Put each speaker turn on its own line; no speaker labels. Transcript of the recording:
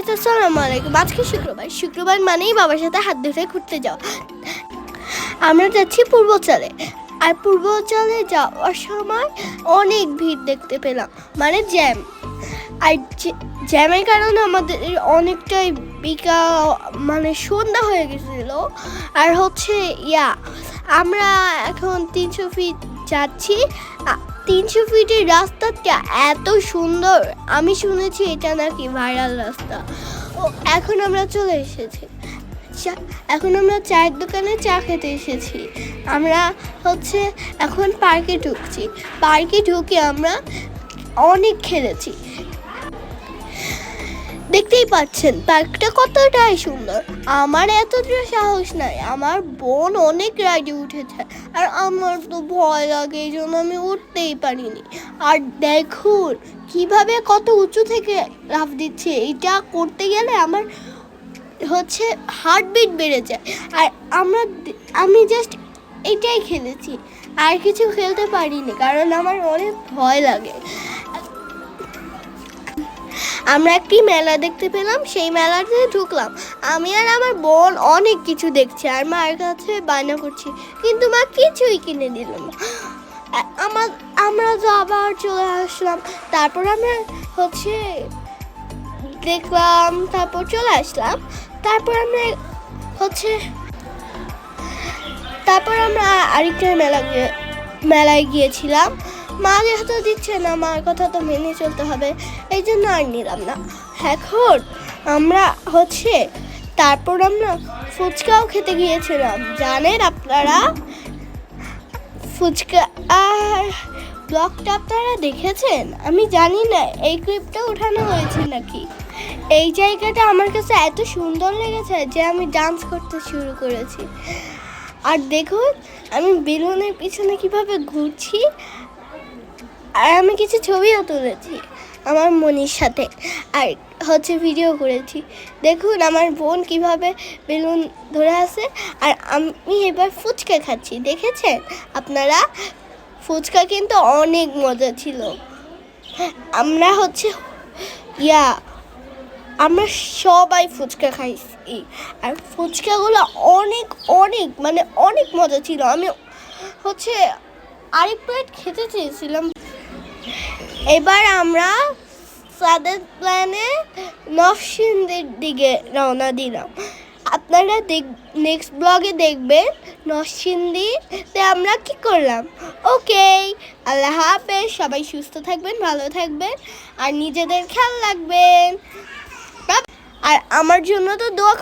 Guys আসসালামু আলাইকুম। আজকে শুক্রবার মানেই বাবার সাথে হাত ধরে ঘুরতে যাওয়া। আমরা যাচ্ছি পূর্বাচলে। আর পূর্বাচলে যাওয়ার সময় অনেক ভিড় দেখতে পেলাম, মানে জ্যাম। আর জ্যামের কারণে আমাদের অনেকটাই মানে সন্ধ্যা হয়ে গেছিল। আর আমরা এখন 300 ফিট যাচ্ছি। 300 ফিটের রাস্তাটা এত সুন্দর, আমি শুনেছি এটা নাকি ভাইরাল রাস্তা। এখন আমরা চলে এসেছি, এখন আমরা চায়ের দোকানে চা খেতে এসেছি। আমরা এখন পার্কে ঢুকছি। পার্কে ঢুকে আমরা অনেক খেলেছি, দেখতেই পাচ্ছেন পার্কটা কতটাই সুন্দর। আমার এতটা সাহস নাই, আমার বোন অনেক রাইডে উঠেছে আর আমার তো ভয় লাগে, এই জন্য আমি উঠতেই পারিনি। আর দেখুন কিভাবে কত উঁচু থেকে লাফ দিচ্ছে, এটা করতে গেলে আমার হার্টবিট বেড়ে যায়। আর আমি জাস্ট এটাই খেলেছি, আর কিছু খেলতে পারিনি কারণ আমার অনেক ভয় লাগে। আমরা একটি মেলা দেখতে পেলাম, সেই মেলাতে ঢুকলাম। আমি আর আমার বোন অনেক কিছু দেখছি আর মায়ের কাছে বায়না করছি, কিন্তু মা কিছুই কিনে দিল না। আমরা তো আবার চলে আসলাম। তারপর আমরা দেখলাম, তারপর চলে আসলাম। তারপর আমরা আরেকটা মেলায় গিয়েছিলাম। মা যেহেতু দিচ্ছে না, মার কথা তো মেনে চলতে হবে, এই জন্য আর নিলাম না। এখন আমরা তারপর আমরা ফুচকাও খেতে গিয়েছিলাম। জানেন আপনারা, ফুচকা আর ব্লগটা আপনারা দেখেছেন? আমি জানি না এই ক্লিপটা উঠানো হয়েছে নাকি। এই জায়গাটা আমার কাছে এত সুন্দর লেগেছে যে আমি ডান্স করতে শুরু করেছি। আর দেখুন আমি বেলুনের পিছনে কিভাবে ঘুরছি, আর আমি কিছু ছবিও তুলেছি আমার মনির সাথে, আর ভিডিও করেছি। দেখুন আমার বোন কিভাবে বেলুন ধরে আছে, আর আমি এবার ফুচকা খাচ্ছি। দেখেছেন আপনারা? ফুচকা কিন্তু অনেক মজা ছিল। আমরা আমরা সবাই ফুচকা খাইছি, আর ফুচকাগুলো অনেক অনেক মানে অনেক মজা ছিল। আমি আরেক প্লেট খেতে চেয়েছিলাম। এবার আমরা সাদের প্ল্যানে নরসিংদীর দিকে রওনা দিলাম। আপনারা নেক্সট ব্লগে দেখবেন নরসিংদীতে আমরা কি করলাম। ওকে, আল্লাহ হাফেজ। সবাই সুস্থ থাকবেন, ভালো থাকবেন, আর নিজেদের খেয়াল রাখবেন। আর আমার জন্য তো দোয়া